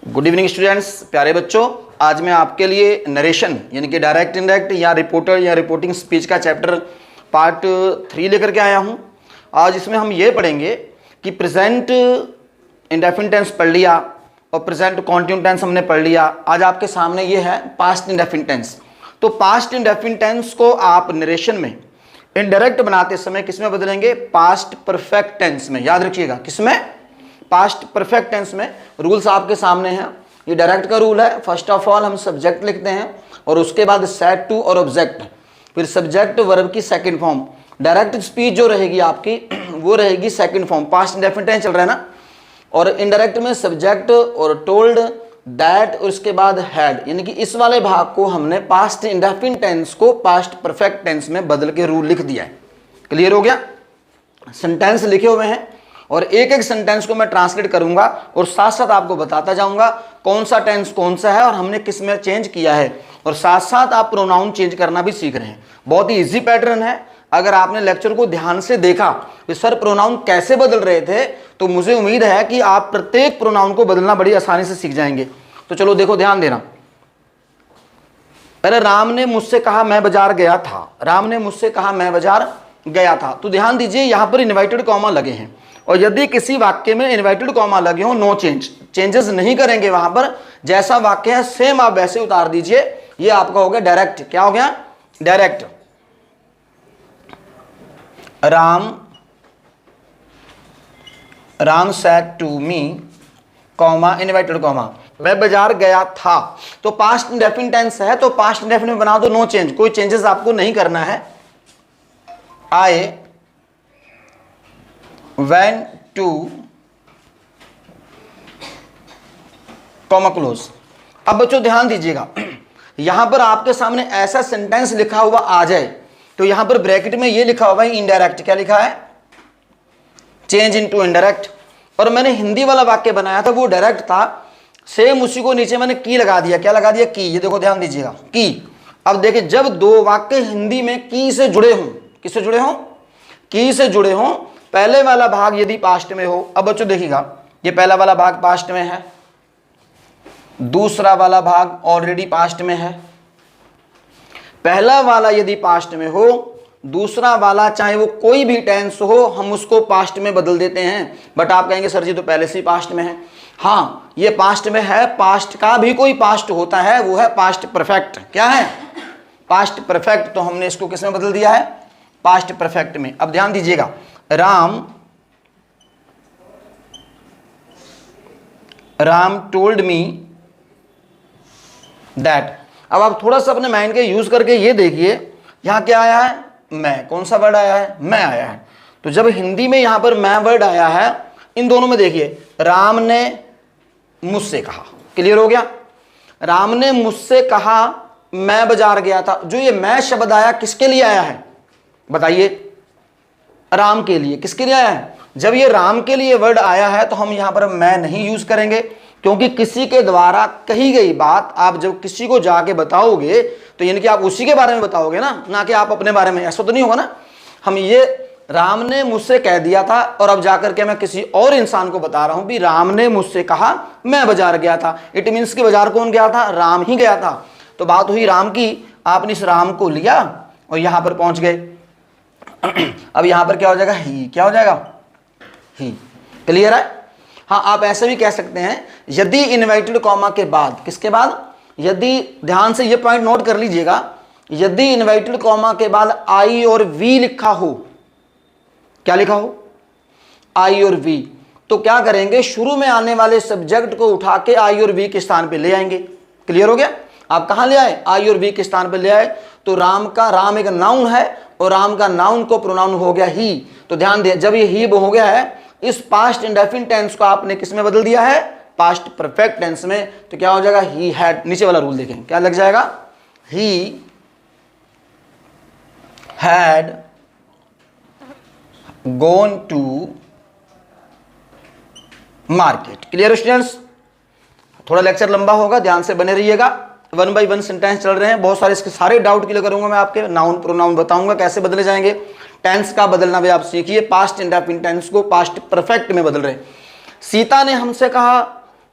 Good evening students, प्यारे बच्चों। आज मैं आपके लिए नरेशन यानी कि डायरेक्ट इनडायरेक्ट या रिपोर्टर या रिपोर्टिंग स्पीच का चैप्टर पार्ट 3 लेकर के आया हूं। आज इसमें हम ये पढ़ेंगे कि प्रेजेंट इंडेफिनिट टेंस पढ़ लिया और प्रेजेंट कॉन्टिन्यूस टेंस हमने पढ़ लिया। आज आपके सामने ये है पास्ट इंडेफिनिट टेंस। तो पास्ट इंडेफिनिट टेंस को आप नरेशन में इनडायरेक्ट बनाते समय किसमें बदलेंगे? पास्ट परफेक्ट टेंस में। याद रखिएगा, किसमें? पास्ट परफेक्ट टेंस में। रूल्स आपके सामने हैं। ये डायरेक्ट का रूल है। फर्स्ट ऑफ ऑल हम सब्जेक्ट लिखते हैं और उसके बाद सेड टू और ऑब्जेक्ट, फिर सब्जेक्ट वर्ब की सेकंड फॉर्म। डायरेक्ट स्पीच जो रहेगी आपकी वो रहेगी second form. Past indefinite tense चल रहा है ना, और इनडायरेक्ट में सब्जेक्ट और टोल्ड, दैट और उसके बाद हैड, यानी कि इस वाले भाग को हमने पास्ट इंडेफिनिट टेंस को पास्ट परफेक्ट टेंस में बदल के रूल लिख दिया है। क्लियर हो गया? सेंटेंस लिखे हुए हैं और एक एक सेंटेंस को मैं ट्रांसलेट करूंगा और साथ साथ आपको बताता जाऊंगा कौन सा टेंस कौन सा है और हमने किस में चेंज किया है, और साथ साथ आप प्रोनाउन चेंज करना भी सीख रहे हैं। बहुत ही इजी पैटर्न है। अगर आपने लेक्चर को ध्यान से देखा कि सर प्रोनाउन कैसे बदल रहे थे, तो मुझे उम्मीद है कि आप प्रत्येक प्रोनाउन को बदलना बड़ी आसानी से सीख जाएंगे। तो चलो देखो, ध्यान देना। अरे राम ने मुझसे कहा मैं बाजार गया था। राम ने मुझसे कहा मैं बाजार गया था। तो ध्यान दीजिए, यहां पर इन्वर्टेड कॉमा लगे हैं, और यदि किसी वाक्य में इन्वर्टेड कॉमा लगे हो, नो चेंज, चेंजेस नहीं करेंगे। वहां पर जैसा वाक्य है सेम आप वैसे उतार दीजिए। ये आपका हो गया डायरेक्ट। क्या हो गया? Direct. Ram said to me, comma inverted comma, मैं बाजार गया था। तो पास्ट इंडेफिनिट टेंस है, तो पास्ट इंडेफिनिट बना दो, नो चेंज, कोई चेंजेस आपको नहीं करना है। आई went to, कॉमा क्लोज। अब बच्चों ध्यान दीजिएगा, यहां पर आपके सामने ऐसा सेंटेंस लिखा हुआ आ जाए तो यहां पर ब्रैकेट में ये लिखा हुआ है इनडायरेक्ट। क्या लिखा है? Change into indirect. और मैंने हिंदी वाला वाक्य बनाया था, वो डायरेक्ट था। सेम उसी को नीचे मैंने की लगा दिया। क्या लगा दिया? की। ये देखो, ध्यान दीजिएगा, की। अब देखिए, जब दो वाक्य हिंदी में की से जुड़े हों, किससे जुड़े हों? की से जुड़े हों, पहले वाला भाग यदि पास्ट में हो। अब बच्चों देखिएगा, ये पहला वाला भाग पास्ट में है, दूसरा वाला भाग ऑलरेडी पास्ट में है। पहला वाला यदि पास्ट में हो, दूसरा वाला चाहे वो कोई भी टेंस हो, हम उसको पास्ट में बदल देते हैं। बट आप कहेंगे सर जी तो पहले से ही पास्ट में है। हाँ, ये पास्ट में है। पास्ट का भी कोई पास्ट होता है, वो है पास्ट परफेक्ट। क्या है? Past perfect. तो हमने इसको किस में बदल दिया है? पास्ट परफेक्ट में। अब ध्यान दीजिएगा, राम टोल्ड मी दैट। अब आप थोड़ा सा अपने माइंड के यूज करके ये देखिए, यहां क्या आया है? मैं। कौन सा वर्ड आया है? मैं आया है। तो जब हिंदी में यहां पर मैं वर्ड आया है, इन दोनों में देखिए, राम ने मुझसे कहा। क्लियर हो गया? राम ने मुझसे कहा मैं बाजार गया था। जो ये मैं शब्द आया, किसके लिए आया है बताइए? राम के लिए। किसके लिए आया है? जब ये राम के लिए वर्ड आया है तो हम यहां पर मैं नहीं यूज करेंगे, क्योंकि किसी के द्वारा कही गई बात आप जब किसी को जाके बताओगे तो यानी कि आप उसी के बारे में बताओगे ना कि आप अपने बारे में। ऐसा तो नहीं होगा ना। हम ये राम ने मुझसे कह दिया था और अब जाकर के मैं किसी और इंसान को बता रहा हूं भी राम ने मुझसे कहा मैं बाजार गया था। इट मीन्स कि बाजार कौन गया था? राम ही गया था। तो बात हुई राम की, आपने इस राम को लिया और यहां पर पहुंच गए। अब यहां पर क्या हो जाएगा? ही। क्या हो जाएगा? ही। क्लियर है? हाँ, आप ऐसे भी कह सकते हैं, यदि इन्वर्टेड कॉमा के बाद, किसके बाद? यदि, ध्यान से ये पॉइंट नोट कर लीजिएगा, यदि इन्वर्टेड कॉमा के बाद आई और वी लिखा हो। क्या लिखा हो? आई और वी। तो क्या करेंगे? शुरू में आने वाले सब्जेक्ट को उठा के आई और वी के स्थान पे ले आएंगे। क्लियर हो गया? आप कहां ले आए? आई और वी के स्थान पे ले आए। तो राम एक नाउन है और राम का नाउन को प्रोनाउन हो गया ही। तो ध्यान दें, जब ये ही हो गया है, इस पास्ट इंडेफिनिट टेंस को आपने किस में बदल दिया है? पास्ट परफेक्ट टेंस में। तो क्या हो जाएगा? He had. नीचे वाला रूल देखें, क्या लग जाएगा? He had gone to market. Clear students? थोड़ा लेक्चर लंबा होगा, ध्यान से बने रहिएगा। 1 बाय 1 सेंटेंस चल रहे हैं, बहुत सारे इसके सारे डाउट क्लियर करूंगा मैं आपके। नाउन प्रोनाउन बताऊंगा कैसे बदले जाएंगे। टेंस का बदलना भी आप सीखिए। पास्ट इंडेफिनिट टेंस को पास्ट परफेक्ट में बदल रहे। सीता ने हमसे कहा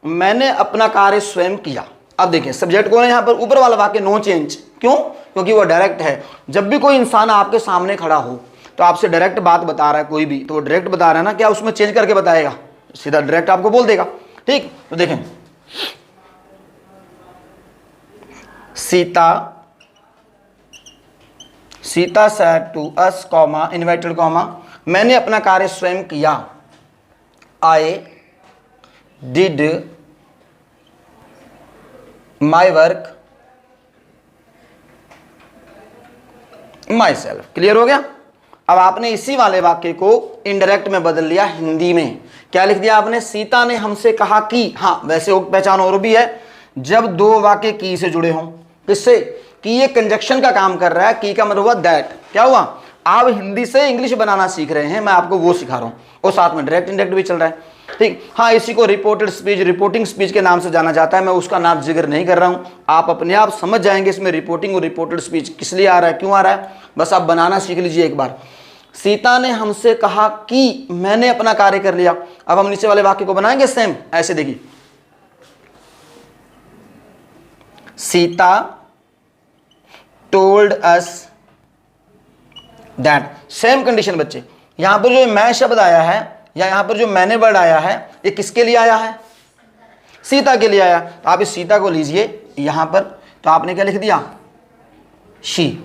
मैंने अपना कार्य स्वयं किया। अब देखिए सब्जेक्ट कौन है यहाँ पर, ऊपर वाला वाक्य नो चेंज। क्यों? क्योंकि वो डायरेक्ट है। जब भी कोई इंसान आपके सामने खड़ा हो तो आपसे डायरेक्ट बात बता रहा है कोई भी, तो वो डायरेक्ट बता रहा है ना, क्या उसमें चेंज करके बताएगा? सीधा डायरेक्ट आपको बोल देगा। ठीक, तो देखें Sita said to us comma inverted comma, मैंने अपना कार्य स्वयं किया। I did my work myself. Clear हो गया? अब आपने इसी वाले वाक्य को इनडायरेक्ट में बदल लिया हिंदी में। क्या लिख दिया आपने? सीता ने हमसे कहा कि। हाँ, वैसे पहचान और भी है, जब दो वाक्य की से जुड़े हों। किससे? कि ये कंजक्शन का काम कर रहा है। की का मतलब हुआ दैट। क्या हुआ? आप हिंदी से इंग्लिश बनाना सीख रहे हैं, मैं आपको वो सिखा रहा हूं, और साथ में डायरेक्ट इंडायरेक्ट भी चल रहा है। ठीक, हाँ, इसी को रिपोर्टेड स्पीच, रिपोर्टिंग स्पीच के नाम से जाना जाता है। मैं उसका नाम जिक्र नहीं कर रहा हूं, आप अपने आप समझ जाएंगे इसमें रिपोर्टिंग और रिपोर्टेड स्पीच किस लिए आ रहा है, क्यों आ रहा है। बस आप बनाना सीख लीजिए एक बार। सीता ने हमसे कहा कि मैंने अपना कार्य कर लिया। अब हम नीचे वाले वाक्य को बनाएंगे सेम ऐसे। देखिए, Sita told us that. Same condition बच्चे, यहां पर जो मैं शब्द आया है या यहां पर जो मैंने वर्ड आया है, ये किसके लिए आया है? सीता के लिए आया। तो आप इस सीता को लीजिए यहां पर, तो आपने क्या लिख दिया? शी।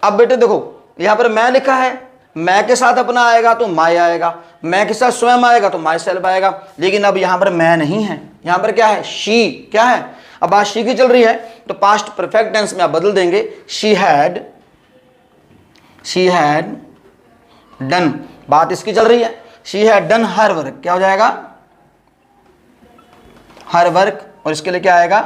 अब बेटे देखो, यहां पर मैं लिखा है, मैं के साथ अपना आएगा तो माय आएगा, मैं के साथ स्वयं आएगा तो माई सेल्फ आएगा। लेकिन अब यहां पर मैं नहीं है, यहां पर क्या है? शी। क्या है? अब बात शी की चल रही है तो पास्ट परफेक्ट टेंस में आप बदल देंगे, शी हैड डन। बात इसकी चल रही है, she had done her work. क्या हो जाएगा? Her work. और इसके लिए क्या आएगा?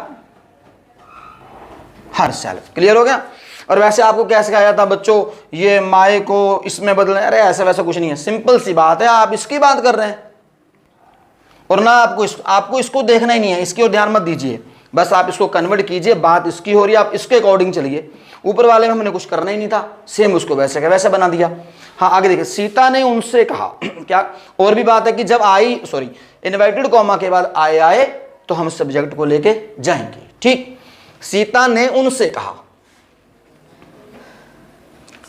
Her self. क्लियर हो गया? और वैसे आपको क्या सिखाया था बच्चों, ये माए को इसमें बदलना? अरे ऐसा वैसा कुछ नहीं है, सिंपल सी बात है, आप इसकी बात कर रहे हैं और ना आपको इसको देखना ही नहीं है, इसकी ओर ध्यान मत दीजिए, बस आप इसको कन्वर्ट कीजिए। बात इसकी हो रही है, आप इसके अकॉर्डिंग चलिए। ऊपर वाले में हमने कुछ करना ही नहीं था, सेम उसको वैसे का वैसे बना दिया। हाँ, आगे देखिए, सीता ने उनसे कहा क्या? और भी बात है कि जब इन्वर्टेड कॉमा के बाद आए तो हम सब्जेक्ट को लेके जाएंगे। ठीक, सीता ने उनसे कहा,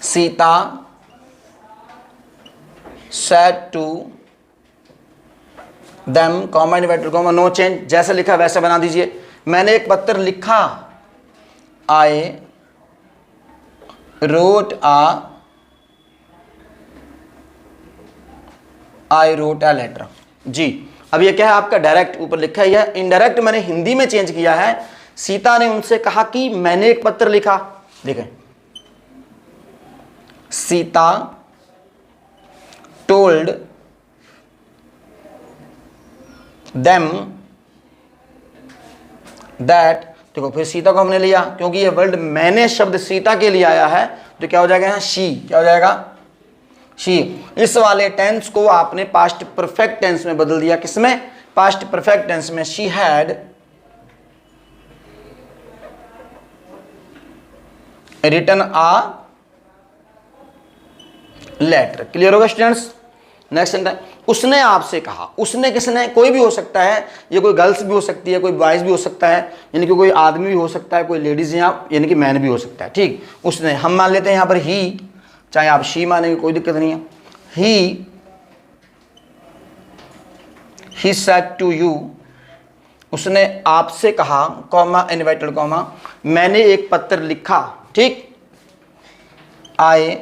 Sita said to them comma inverted comma no change, जैसे लिखा वैसे बना दीजिए। मैंने एक पत्र लिखा, आई रोट अ लेटर। जी, अब ये क्या है आपका? डायरेक्ट ऊपर लिखा ही है, इनडायरेक्ट मैंने हिंदी में चेंज किया है। सीता ने उनसे कहा कि मैंने एक पत्र लिखा। देखें, सीता टोल्ड देम दैट। देखो, फिर सीता को हमने लिया क्योंकि ये वर्ड मैंने शब्द सीता के लिए आया है, तो क्या हो जाएगा यहाँ? शी। क्या हो जाएगा? शी। इस वाले टेंस को आपने पास्ट परफेक्ट टेंस में बदल दिया। किसमें? पास्ट परफेक्ट टेंस में। She had written a letter. Clear होगा स्टूडेंट्स? नेक्स्ट सेंटेंस, उसने आपसे कहा। उसने किसने? कोई भी हो सकता है, ये कोई गर्ल्स भी हो सकती है, कोई बॉयज भी हो सकता है, यानी कि कोई आदमी भी हो सकता है, कोई लेडीज यानी कि मैन भी हो सकता है। ठीक, उसने हम मान लेते हैं यहाँ पर ही, चाहे आप शी मानेंगे कोई दिक्कत नहीं है। ही सेड टू यू, उसने आपसे कहा, कॉमा इन्वर्टेड कॉमा, मैंने एक पत्र लिखा। ठीक, I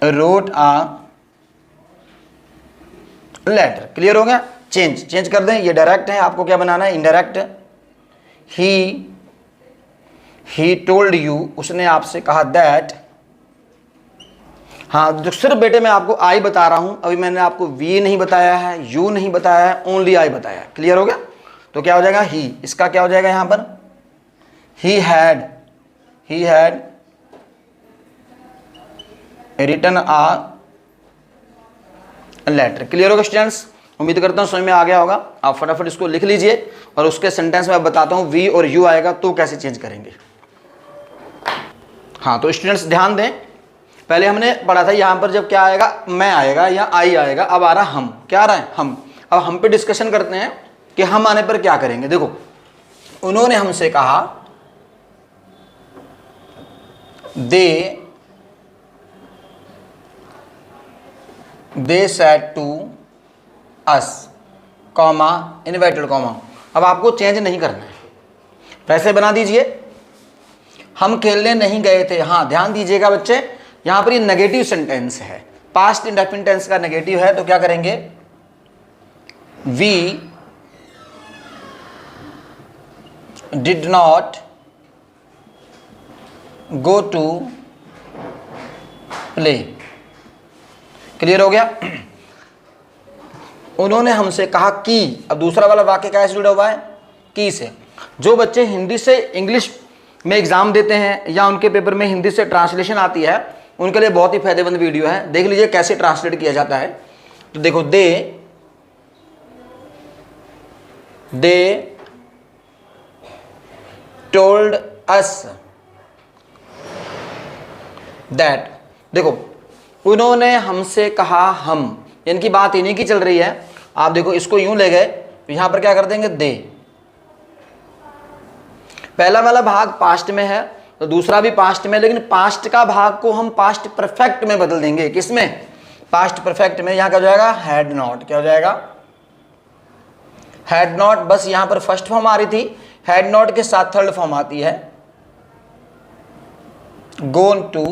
wrote a letter. Clear हो गया? चेंज कर दें, ये डायरेक्ट है, आपको क्या बनाना है? इनडायरेक्ट। ही टोल्ड यू, उसने आपसे कहा दैट। हाँ, जो सिर्फ बेटे मैं आपको आई बता रहा हूं, अभी मैंने आपको वी नहीं बताया है, यू नहीं बताया है, ओनली आई बताया है। क्लियर हो गया? तो क्या हो जाएगा? ही। इसका क्या हो जाएगा यहां पर? He had written a letter. Clear होगा स्टूडेंट्स? उम्मीद करता हूं समझ में आ गया होगा। आप फटाफट इसको लिख लीजिए और उसके सेंटेंस में आप बताता हूं वी और यू आएगा तो कैसे चेंज करेंगे। हाँ, तो स्टूडेंट्स ध्यान दें, पहले हमने पढ़ा था यहां पर जब क्या आएगा? मैं आएगा या आई आएगा। अब आ रहा हम। क्या आ रहा है? हम। अब हम पे डिस्कशन करते हैं कि हम आने पर क्या करेंगे। देखो, उन्होंने हमसे कहा, they said to us, comma inverted comma. अब आपको चेंज नहीं करना है, वैसे बना दीजिए, हम खेलने नहीं गए थे। हाँ, ध्यान दीजिएगा बच्चे, यहां पर ये नेगेटिव सेंटेंस है, पास्ट इंडेफिनिट टेंस का नेगेटिव है, तो क्या करेंगे, we did not go to play. Clear हो गया। उन्होंने हमसे कहा कि, अब दूसरा वाला वाक्य कैसे जुड़ा हुआ है, की से। जो बच्चे हिंदी से इंग्लिश में एग्जाम देते हैं या उनके पेपर में हिंदी से ट्रांसलेशन आती है, उनके लिए बहुत ही फायदेमंद वीडियो है, देख लीजिए कैसे ट्रांसलेट किया जाता है। तो देखो, दे टोल्ड अस दैट। देखो, उन्होंने हमसे कहा, हम, इनकी बात इन्हीं की चल रही है। आप देखो, इसको यूं ले गए तो यहां पर क्या कर देंगे, दे। पहला वाला भाग पास्ट में है तो दूसरा भी पास्ट में, लेकिन पास्ट का भाग को हम पास्ट परफेक्ट में बदल देंगे। किसमें, पास्ट परफेक्ट में। यहां क्या हो जाएगा, हैड नॉट। क्या हो जाएगा, हैड नॉट। बस यहां पर फर्स्ट फॉर्म आ रही थी, हैड नॉट के साथ थर्ड फॉर्म आती है, गोन टू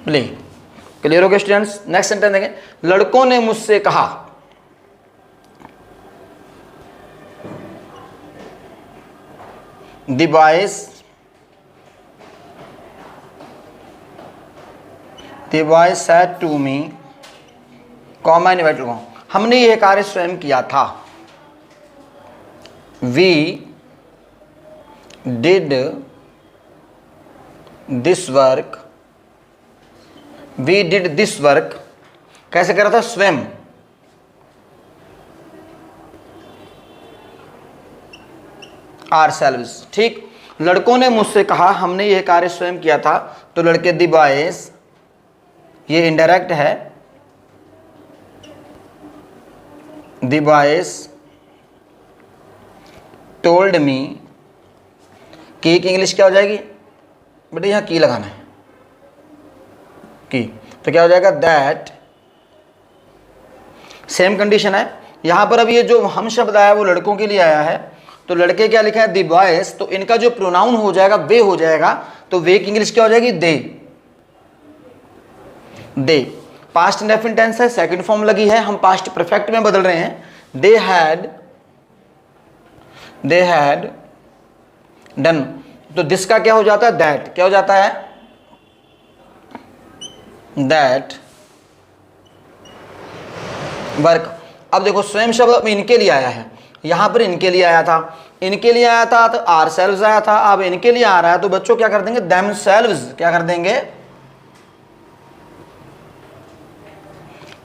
प्ले। क्लियर हो गया स्टूडेंट्स। नेक्स्ट सेंटेंस देखें, लड़कों ने मुझसे कहा, the boys said to me, comma inverted comma, हमने यह कार्य स्वयं किया था। We did this work, we did this work, कैसे कर रहा था, स्वयं। आरसेल्व्स। ठीक, लड़कों ने मुझसे कहा, हमने यह कार्य स्वयं किया था, तो लड़के द बॉयज, ये इनडायरेक्ट है, द बॉयज टोल्ड मी, की इंग्लिश क्या हो जाएगी बेटे, यहां की लगाना है, की, तो क्या हो जाएगा, दैट। सेम कंडीशन है यहां पर। अब ये जो हम शब्द आया वो लड़कों के लिए आया है, तो लड़के क्या लिखा है, द बॉयज, तो इनका जो प्रोनाउन हो जाएगा वे हो जाएगा, तो वे की इंग्लिश क्या हो जाएगी, दे। दे पास्ट इंडेफिनिट टेंस है, सेकंड फॉर्म लगी है, हम पास्ट परफेक्ट में बदल रहे हैं। दे हैड डन, तो दिस का क्या हो जाता है, दैट। क्या हो जाता है, दैट वर्क। अब देखो, स्वयं शब्द अब इनके लिए आया है, यहां पर इनके लिए आया था, इनके लिए आया था तो आरसेल्व्स आया था, अब इनके लिए आ रहा है, तो बच्चों क्या कर देंगे, देमसेल्व्स। क्या कर देंगे,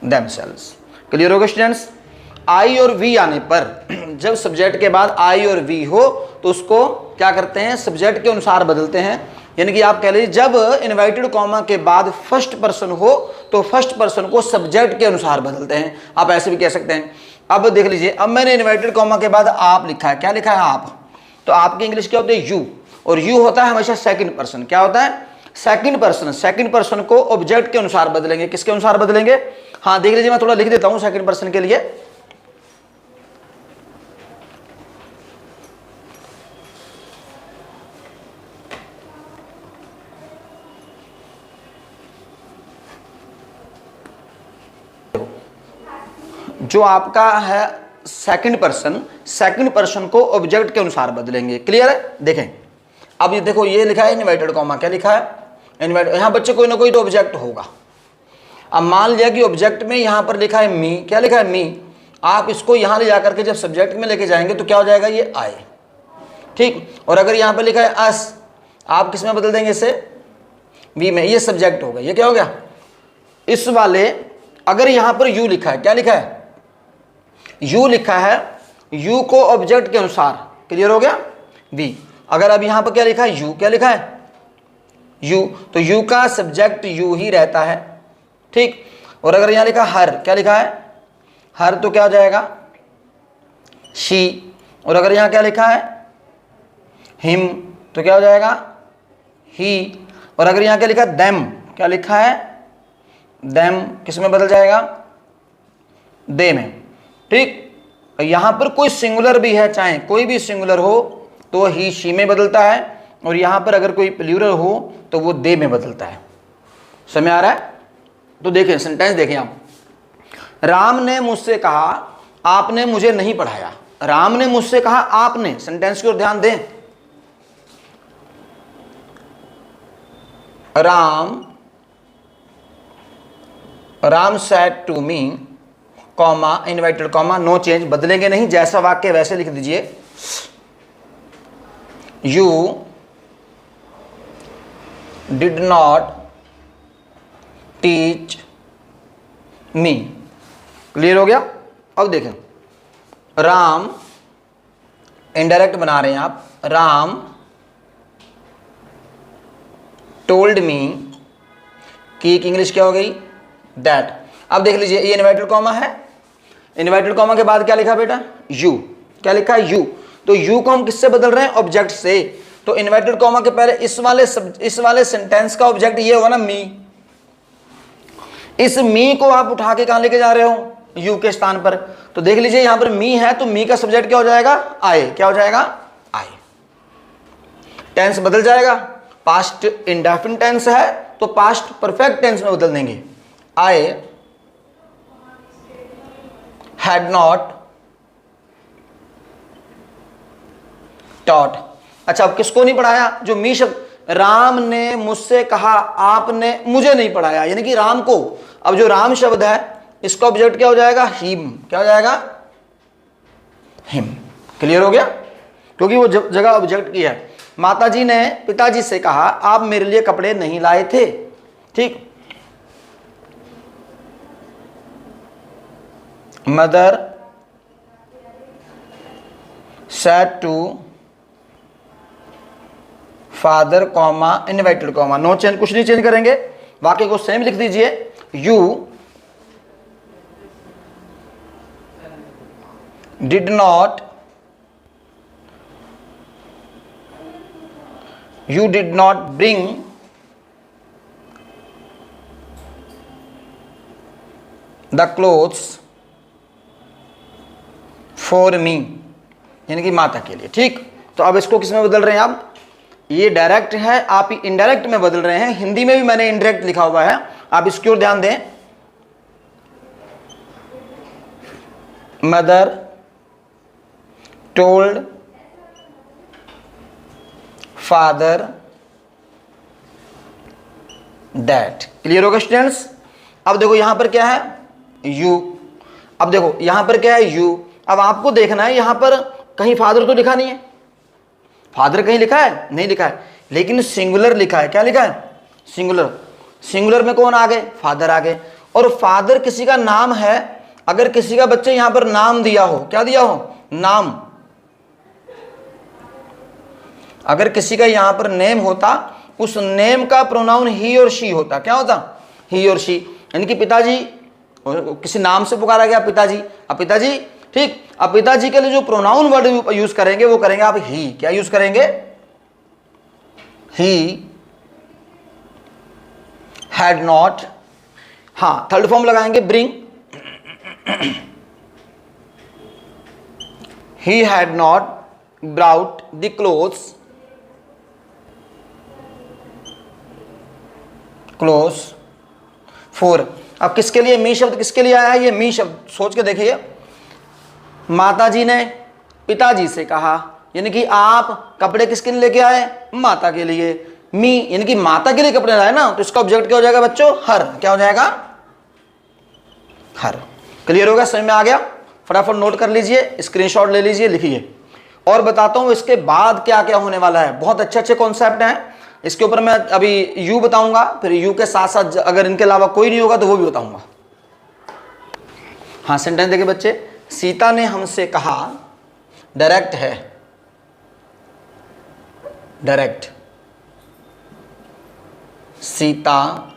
देमसेल्व्स। क्लियर हो गया स्टूडेंट्स। आई और वी आने पर, जब सब्जेक्ट के बाद आई और वी हो तो उसको क्या करते हैं, सब्जेक्ट के अनुसार बदलते हैं। यानी कि आप कह लीजिए, जब इनवर्टेड कॉमा के बाद फर्स्ट पर्सन हो तो फर्स्ट पर्सन को सब्जेक्ट के अनुसार बदलते हैं। आप ऐसे भी कह सकते हैं। अब देख लीजिए, अब मैंने इनवर्टेड कॉमा के बाद आप लिखा है, क्या लिखा है, आप, तो आपकी इंग्लिश क्या होती है, यू, और यू होता है हमेशा सेकंड पर्सन। क्या होता है, सेकंड पर्सन। सेकंड पर्सन को ऑब्जेक्ट के अनुसार बदलेंगे। किसके अनुसार बदलेंगे, हाँ देख लीजिए, मैं थोड़ा लिख देता हूं सेकंड पर्सन के लिए। जो आपका है सेकंड पर्सन, सेकंड पर्सन को ऑब्जेक्ट के अनुसार बदलेंगे। क्लियर है। देखें, अब ये देखो, ये लिखा है इनवर्टेड कॉमा, क्या लिखा है, इनवर्टेड। यहां बच्चे कोई ना कोई तो ऑब्जेक्ट होगा। अब मान लिया कि ऑब्जेक्ट में यहां पर लिखा है मी, क्या लिखा है, मी। आप इसको यहां ले जाकर के जब सब्जेक्ट में लेके जाएंगे तो क्या हो जाएगा, ये आए। ठीक, और अगर यहां पर लिखा है अस, आप किस में बदल देंगे, इसे वी में, ये सब्जेक्ट हो गया। ये क्या हो गया, इस वाले, अगर यहां पर यू लिखा है, क्या लिखा है, यू लिखा है, यू को ऑब्जेक्ट के अनुसार। क्लियर हो गया, वी। अगर अब यहां पर क्या लिखा है, यू, क्या लिखा है, यू, तो यू का सब्जेक्ट यू ही रहता है। ठीक, और अगर यहां लिखा हर, क्या लिखा है, हर तो क्या हो जाएगा, शी। और अगर यहाँ क्या लिखा है, हिम, तो क्या हो जाएगा, ही। और अगर यहाँ क्या लिखा है, देम, क्या लिखा है, देम, किस में बदल जाएगा, दे में। ठीक, यहां पर कोई सिंगुलर भी है, चाहे कोई भी सिंगुलर हो तो ही शी में बदलता है, और यहां पर अगर कोई प्लूरल हो तो वो दे में बदलता है। समझ आ रहा है? तो देखें सेंटेंस, देखें आप। राम ने मुझसे कहा आपने मुझे नहीं पढ़ाया। राम ने मुझसे कहा आपने, सेंटेंस की ओर ध्यान दें। Ram said to me, comma inverted comma, no change, बदलेंगे नहीं, जैसा वाक्य वैसे लिख दीजिए। You did not teach me. Clear हो गया? अब देखें, राम इनडायरेक्ट बना रहे हैं आप, राम टोल्ड मी, की इंग्लिश क्या हो गई, दैट। अब देख लीजिए, ये इनवर्टेड कॉमा है, इनवर्टेड कॉमा के बाद क्या लिखा बेटा, यू, क्या लिखा है, यू। तो यू को हम किससे बदल रहे हैं, ऑब्जेक्ट से। तो इनवर्टेड कॉमा के पहले इस वाले सेंटेंस का ऑब्जेक्ट ये होगा ना, मी। इस मी को आप उठा के कहां लेके जा रहे हो, यू के स्थान पर। तो देख लीजिए यहां पर मी है, तो मी का सब्जेक्ट क्या हो जाएगा, आए। क्या हो जाएगा, आए। टेंस बदल जाएगा, पास्ट इंडेफिनिट टेंस है तो पास्ट परफेक्ट टेंस में बदल देंगे। I had not taught. अच्छा, अब किसको नहीं पढ़ाया, जो मी शब्द, राम ने मुझसे कहा आपने मुझे नहीं पढ़ाया, यानी कि राम को। अब जो राम शब्द है इसका ऑब्जेक्ट क्या हो जाएगा, हिम। क्या हो जाएगा, हिम। क्लियर हो गया? क्योंकि वो जगह ऑब्जेक्ट की है। माताजी ने पिताजी से कहा आप मेरे लिए कपड़े नहीं लाए थे। ठीक, mother said to father comma invited comma, no change, कुछ नहीं चेंज करेंगे, वाक्य को सेम लिख दीजिए। You did not bring the clothes for me, यानी कि माता के लिए। ठीक, तो अब इसको किस में बदल रहे हैं आप, ये डायरेक्ट है, आप इनडायरेक्ट में बदल रहे हैं। हिंदी में भी मैंने इनडायरेक्ट लिखा हुआ है, आप इसकी ओर ध्यान दें। Mother told father that. Clear होगा स्टूडेंट्स? अब देखो यहां पर क्या है, यू। अब देखो यहां पर क्या है, यू। अब आपको देखना है यहां पर कहीं फादर तो लिखा नहीं है, फादर कहीं लिखा है, नहीं लिखा है, लेकिन सिंगुलर लिखा है। क्या लिखा है, सिंगुलर। सिंगुलर में कौन आ गए, फादर आ गए। और फादर किसी का नाम है, अगर किसी का बच्चे यहां पर नाम दिया हो, क्या दिया हो, नाम। अगर किसी का यहां पर नेम होता, उस नेम का प्रोनाउन ही और शी होता। क्या होता, ही और शी। यानी कि पिताजी, किसी नाम से पुकारा गया पिताजी, अब पिताजी। ठीक, अब पिताजी के लिए जो प्रोनाउन वर्ड यूज करेंगे वो करेंगे आप ही। क्या यूज करेंगे, ही हैड नॉट। हाँ, थर्ड फॉर्म लगाएंगे, bring. He had not brought the clothes for. अब किसके लिए मी शब्द, किसके लिए आया है ये मी शब्द, सोच के देखिए। माताजी ने पिताजी से कहा, यानी कि आप कपड़े किसके लिए लेके आए, माता के लिए। मी यानी कि माता के लिए कपड़े लाए ना, तो इसका ऑब्जेक्ट क्या हो जाएगा बच्चों, हर। क्या हो जाएगा, हर। क्लियर होगा, समझ में आ गया? फटाफट नोट कर लीजिए, स्क्रीनशॉट ले लीजिए, लिखिए। और बताता हूं इसके बाद क्या क्या होने वाला है। बहुत अच्छे अच्छे कॉन्सेप्ट हैं, इसके ऊपर मैं अभी यू बताऊंगा, फिर यू के साथ साथ अगर इनके अलावा कोई नहीं होगा तो वो भी बताऊंगा। हाँ, सेंटेंस देखिए बच्चे। सीता ने हमसे कहा, डायरेक्ट है, direct. Sita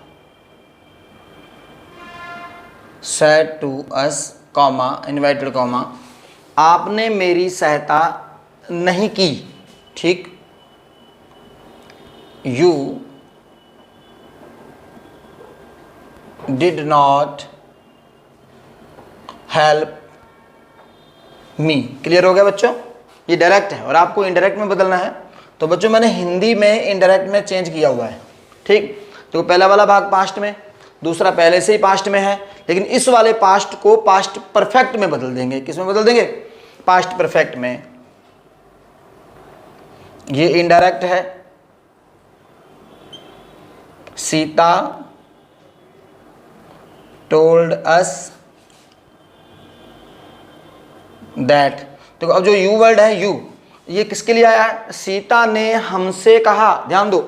said to us comma inverted comma, आपने मेरी सहायता नहीं की, ठीक, you did not help me. Clear हो गया बच्चों? ये डायरेक्ट है और आपको इनडायरेक्ट में बदलना है। तो बच्चों मैंने हिंदी में इनडायरेक्ट में चेंज किया हुआ है, ठीक। तो पहला वाला भाग पास्ट में, दूसरा पहले से ही पास्ट में है, लेकिन इस वाले पास्ट को पास्ट परफेक्ट में बदल देंगे। किस में बदल देंगे? पास्ट परफेक्ट में। ये इनडायरेक्ट है, सीता टोल्ड अस दैट। देखो अब जो यू वर्ड है, यू, ये किसके लिए आया है? सीता ने हमसे कहा, ध्यान दो,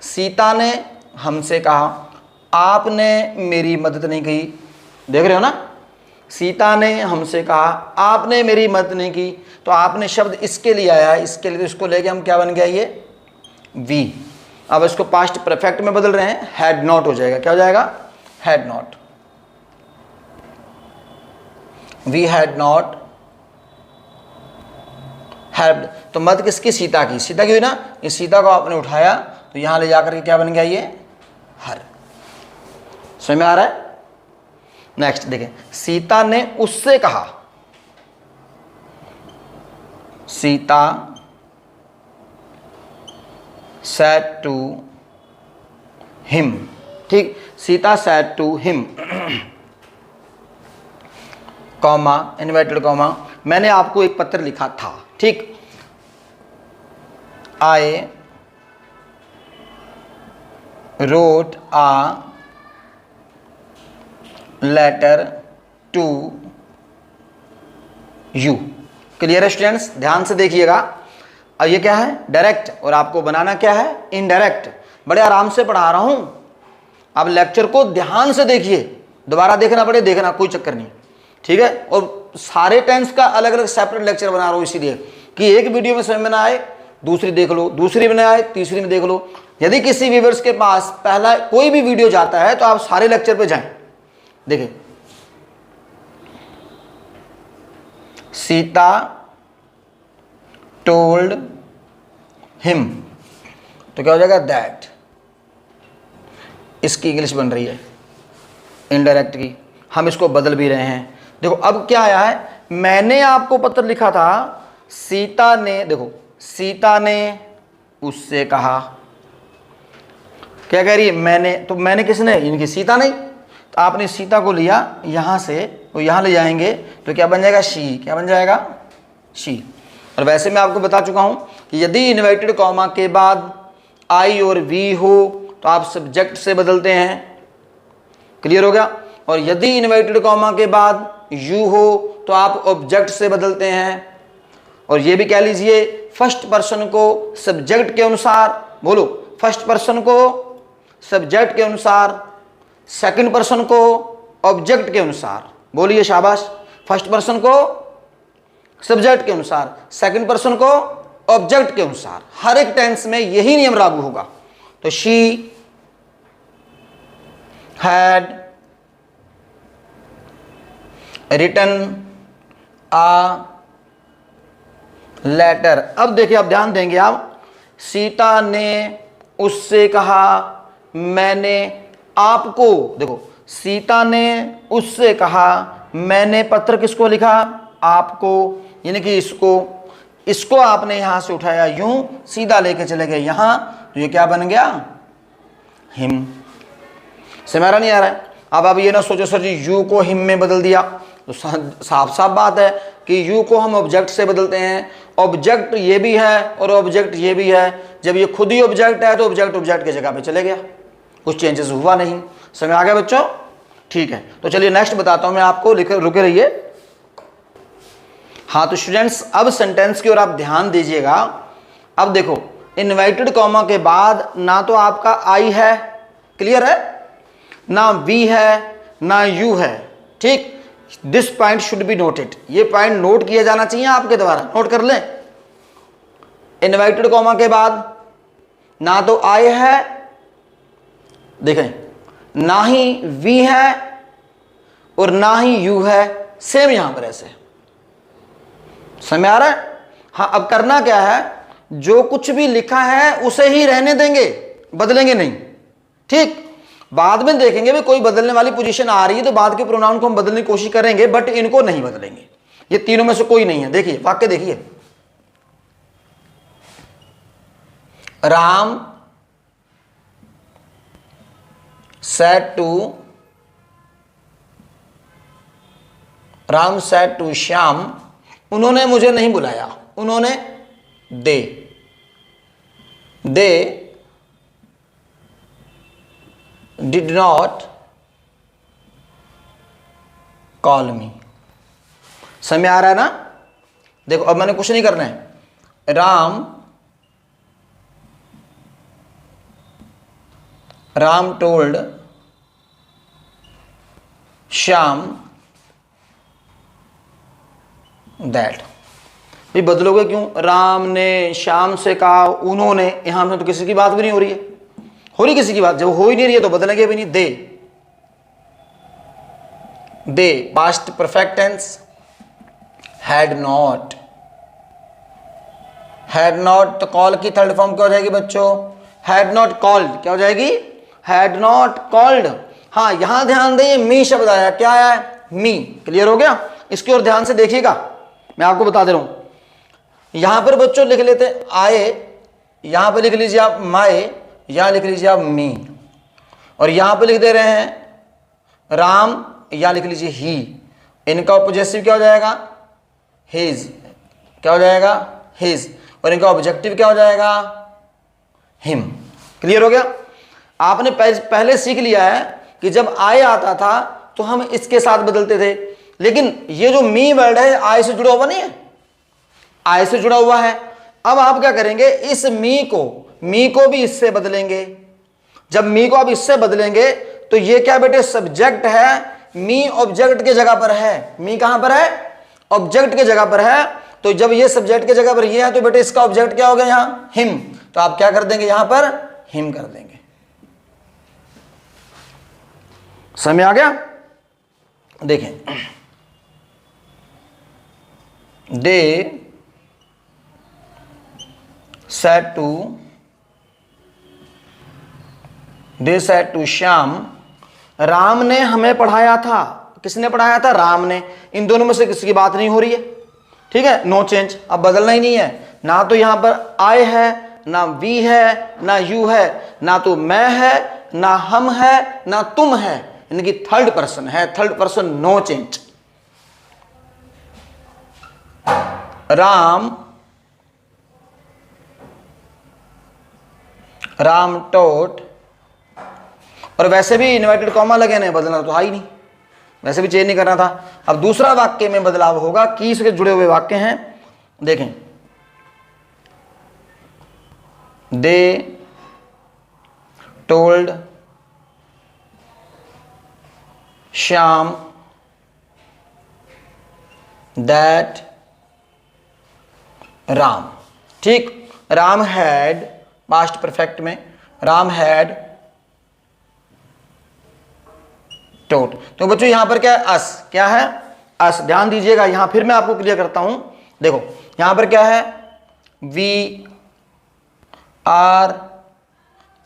सीता ने हमसे कहा, आपने मेरी मदद नहीं की। देख रहे हो ना, सीता ने हमसे कहा, आपने मेरी मदद नहीं की। तो आपने शब्द इसके लिए आया है, इसके लिए, तो इसको लेके हम क्या बन गया? ये वी। अब इसको पास्ट परफेक्ट में बदल रहे हैं, हैड नॉट हो जाएगा। क्या हो जाएगा? Had not. We had not helped. तो मदद किसकी? सीता की। सीता की हुई ना, इस सीता को आपने उठाया तो यहां ले जाकर के क्या बन गया? ये हर। समझ में आ रहा है? नेक्स्ट देखें, सीता ने उससे कहा, सीता said to him, ठीक, Sita said to him, comma inverted comma, मैंने आपको एक पत्र लिखा था, ठीक। I wrote a letter to you। Clear है स्टूडेंट्स? ध्यान से देखिएगा। अब ये क्या है? डायरेक्ट, और आपको बनाना क्या है? इनडायरेक्ट। बड़े आराम से पढ़ा रहा हूं, आप लेक्चर को ध्यान से देखिए, दोबारा देखना पड़े देखना, कोई चक्कर नहीं, ठीक है। और सारे टेंस का अलग अलग सेपरेट लेक्चर बना रहा हूं इसीलिए कि एक वीडियो में समझ में ना आए दूसरी देख लो, दूसरी में ना आए तीसरी में देख लो। यदि किसी व्यूअर्स के पास पहला कोई भी वीडियो जाता है तो आप सारे लेक्चर पे जाएं। देखिए, सीता टोल्ड हिम, तो क्या हो जाएगा? दैट। इसकी इंग्लिश बन रही है इनडायरेक्ट की, हम इसको बदल भी रहे हैं। देखो अब क्या आया है? मैंने आपको पत्र लिखा था, सीता ने, देखो सीता ने उससे कहा, क्या कह रही है? मैंने, तो मैंने किसने? इनकी सीता नहीं, तो आपने सीता को लिया यहां से, तो यहां ले जाएंगे तो क्या बन जाएगा? शी। क्या बन जाएगा? शी। और वैसे मैं आपको बता चुका हूं कि यदि इन्वर्टेड कॉमा के बाद आई और वी हो तो आप सब्जेक्ट से बदलते हैं। क्लियर हो गया? और यदि इन्वर्टेड कॉमा के बाद यू हो तो आप ऑब्जेक्ट से बदलते हैं। और ये भी कह लीजिए, फर्स्ट पर्सन को सब्जेक्ट के अनुसार, बोलो, फर्स्ट पर्सन को सब्जेक्ट के अनुसार, सेकंड पर्सन को ऑब्जेक्ट के अनुसार। बोलिए शाबाश। फर्स्ट पर्सन को सब्जेक्ट के अनुसार, सेकंड पर्सन को ऑब्जेक्ट के अनुसार। हर एक टेंस में यही नियम लागू होगा। तो she had written a letter. अब देखिए, अब ध्यान देंगे आप, सीता ने उससे कहा, मैंने आपको, देखो सीता ने उससे कहा, मैंने पत्र किसको लिखा? आपको, यानी कि इसको आपने यहां से उठाया, यूं सीधा लेके चले गए यहां, तो ये क्या बन गया? हिम। समझ नहीं आ रहा है? अब आप ये ना सोचो सर जी यू को हिम में बदल दिया, तो साफ साफ बात है कि यू को हम ऑब्जेक्ट से बदलते हैं। ऑब्जेक्ट ये भी है और ऑब्जेक्ट ये भी है। जब ये खुद ही ऑब्जेक्ट है तो ऑब्जेक्ट ऑब्जेक्ट की जगह पे चले गया, कुछ चेंजेस हुआ नहीं। समझ आ गया बच्चों? ठीक है, तो चलिए नेक्स्ट बताता हूं मैं आपको, रुके रहिए। हाँ तो स्टूडेंट्स, अब सेंटेंस की ओर आप ध्यान दीजिएगा। अब देखो, इन्वर्टेड कॉमा के बाद ना तो आपका आई है, क्लियर है, ना वी है, ना यू है, ठीक। This point should be noted, ये पॉइंट नोट किया जाना चाहिए आपके द्वारा, नोट कर लें। इन्वर्टेड कॉमा के बाद ना तो आई है, देखें, ना ही वी है और ना ही यू है, सेम यहां पर ऐसे। समझ में आ रहा है? हाँ, अब करना क्या है, जो कुछ भी लिखा है उसे ही रहने देंगे, बदलेंगे नहीं। ठीक, बाद में देखेंगे भी कोई बदलने वाली पोजीशन आ रही है तो बाद के प्रोनाउन को हम बदलने की कोशिश करेंगे, बट इनको नहीं बदलेंगे। ये तीनों में से कोई नहीं है। देखिए वाक्य देखिए, राम सेड टू श्याम, उन्होंने मुझे नहीं बुलाया, उन्होंने दे डिड नॉट कॉल मी। समझ में आ रहा है ना? देखो अब मैंने कुछ नहीं करना है, राम टोल्ड श्याम दैट। भी बदलोगे क्यों? राम ने श्याम से कहा, उन्होंने, यहां में तो किसी की बात भी नहीं हो रही है। हो रही किसी की बात? जब हो ही नहीं रही है तो बदलेंगे भी नहीं। The past perfect tense, had not तो कॉल की थर्ड फॉर्म क्या हो जाएगी बच्चों? Had not called. क्या हो जाएगी? Had not called. हाँ, यहां ध्यान दें, मी शब्द आया। क्या आया है? मी। क्लियर हो गया? इसकी ओर ध्यान से देखिएगा, मैं आपको बता दे रहा हूं। यहां पर बच्चों लिख लेते आए, यहां पर लिख लीजिए आप माए, यहां लिख लीजिए आप मी, और यहां पर लिख दे रहे हैं राम, यहां लिख लीजिए ही। इनका पॉजेसिव क्या हो जाएगा? हिज। क्या हो जाएगा? हिज। और इनका ऑब्जेक्टिव क्या हो जाएगा? हिम। क्लियर हो गया? आपने पहले सीख लिया है कि जब आए आता था तो हम इसके साथ बदलते थे, लेकिन ये जो मी वर्ड है आय से जुड़ा हुआ नहीं है, आय से जुड़ा हुआ है। अब आप क्या करेंगे, इस मी को भी इससे बदलेंगे। जब मी को आप इससे बदलेंगे तो ये क्या बेटे? सब्जेक्ट है, मी ऑब्जेक्ट के जगह पर है। मी कहां पर है? ऑब्जेक्ट के जगह पर है। तो जब ये सब्जेक्ट के जगह पर ये है तो बेटे इसका ऑब्जेक्ट क्या हो गया? यहां हिम। तो आप क्या कर देंगे? यहां पर हिम कर देंगे। समझ आ गया? देखें, they said to Shyam, Ram ने हमें पढ़ाया था। किसने पढ़ाया था? राम ने। इन दोनों में से किसी की बात नहीं हो रही है। ठीक है, नो चेंज। अब बदलना ही नहीं है। ना तो यहां पर आई है, ना वी है, ना यू है, ना तो मैं है, ना हम है, ना तुम है। इनकी थर्ड पर्सन है, third person, no change. Ram टोट, और वैसे भी इन्वर्टेड कॉमा लगे नहीं, बदलना तो है ही नहीं, वैसे भी चेंज नहीं करना था। अब दूसरा वाक्य में बदलाव होगा, की से जुड़े हुए वाक्य हैं। देखें, they told Shyam that Ram. ठीक, राम हैड, पास्ट परफेक्ट में राम हैड टोट। तो बच्चों यहां पर क्या है? अस। क्या है? अस। ध्यान दीजिएगा, यहां फिर मैं आपको क्लियर करता हूं। देखो यहां पर क्या है? वी आर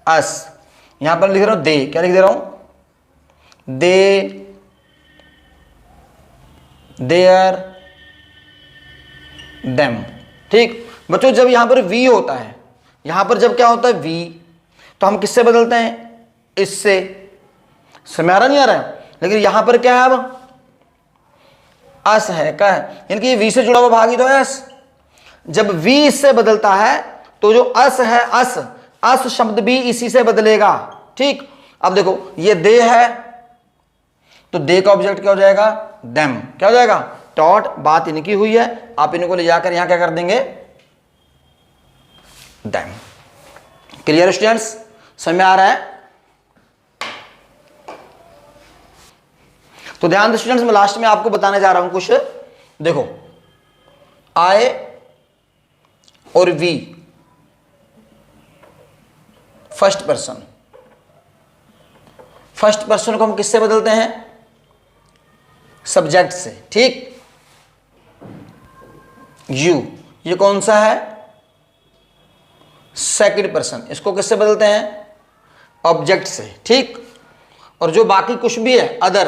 अस। यहां पर लिख रहा हूं दे। क्या लिख दे रहा हूं? दे देयर देम। ठीक बच्चों, जब यहां पर वी होता है, यहां पर जब क्या होता है? वी, तो हम किससे बदलते हैं? इससे। समझ आ रहा नहीं आ रहा है? लेकिन यहां पर क्या है? अब अस है। क्या है? इनकी ये वी से जुड़ा हुआ भाग ही तो है अस। जब वी इससे बदलता है तो जो अस है, अस शब्द भी इसी से बदलेगा। ठीक, अब देखो ये दे है तो दे का ऑब्जेक्ट क्या हो जाएगा? देम। क्या हो जाएगा? टॉट। बात इनकी हुई है, आप इनको ले जाकर यहां क्या कर देंगे? देम। Clear students? समझ में आ रहा है? तो ध्यान दो स्टूडेंट्स, मैं लास्ट में आपको बताने जा रहा हूं कुछ। देखो, आई और we, first person. First person को हम किससे बदलते हैं? सब्जेक्ट से, ठीक। यू, ये कौन सा है? Second person. इसको किससे बदलते हैं? ऑब्जेक्ट से, ठीक। और जो बाकी कुछ भी है, अदर,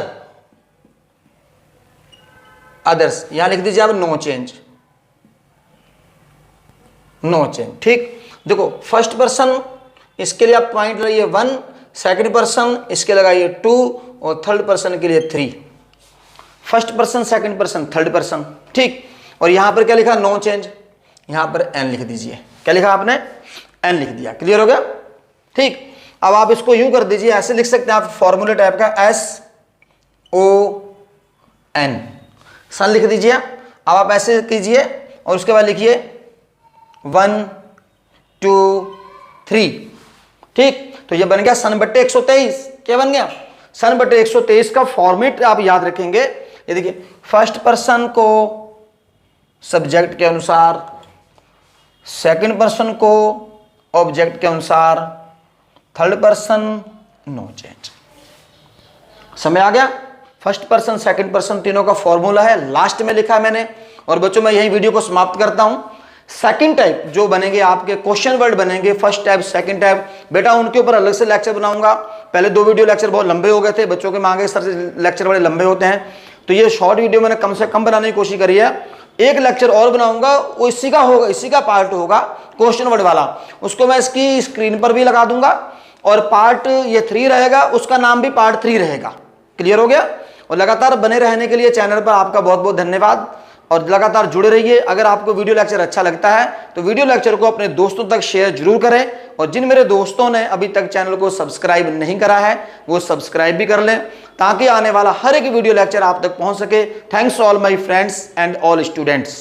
अदर्स, यहां लिख दीजिए आप नो चेंज, नो चेंज, ठीक। देखो फर्स्ट पर्सन, इसके लिए आप पॉइंट लगाइए 1, सेकंड पर्सन इसके लगाइए 2 और थर्ड पर्सन के लिए 3। First person, second person, third person, ठीक। और यहां पर क्या लिखा? No change. यहां पर एन लिख दीजिए। क्या लिखा आपने? एन लिख दिया। क्लियर हो गया, ठीक। अब आप इसको यूं कर दीजिए, ऐसे लिख सकते हैं आप फॉर्मूले टाइप का, SON, सन लिख दीजिए। अब आप ऐसे कीजिए और उसके बाद लिखिए 1 2 3, ठीक। तो ये बन गया सन बट्टे 123। क्या बन गया? सन बट्टे 123 का फॉर्मेट आप याद रखेंगे। ये देखिए, फर्स्ट पर्सन को सब्जेक्ट के अनुसार, सेकंड पर्सन को ऑब्जेक्ट के अनुसार, थर्ड पर्सन नो चेंज। समझ आ गया? फर्स्ट पर्सन, सेकंड पर्सन तीनों का फॉर्मूला है, लास्ट में लिखा है मैंने। और बच्चों मैं यही वीडियो को समाप्त करता हूं। सेकंड टाइप जो बनेंगे आपके क्वेश्चन वर्ड बनेंगे, फर्स्ट टाइप, सेकंड टाइप, बेटा उनके ऊपर अलग से लेक्चर बनाऊंगा। पहले 2 वीडियो लेक्चर बहुत लंबे हो गए थे, बच्चों के मांगे सर लेक्चर बड़े लंबे होते हैं, तो ये शॉर्ट वीडियो मैंने कम से कम बनाने की कोशिश करी है। एक लेक्चर और बनाऊंगा, वो इसी का होगा, इसी का पार्ट होगा क्वेश्चन वर्ड वाला, उसको मैं इसकी स्क्रीन पर भी लगा दूंगा। और पार्ट ये 3 रहेगा, उसका नाम भी पार्ट 3 रहेगा। क्लियर हो गया? और लगातार बने रहने के लिए चैनल पर आपका बहुत बहुत धन्यवाद, और लगातार जुड़े रहिए। अगर आपको वीडियो लेक्चर अच्छा लगता है तो वीडियो लेक्चर को अपने दोस्तों तक शेयर जरूर करें, और जिन मेरे दोस्तों ने अभी तक चैनल को सब्सक्राइब नहीं करा है वो सब्सक्राइब भी कर लें, ताकि आने वाला हर एक वीडियो लेक्चर आप तक पहुंच सके। Thanks all my friends and all students.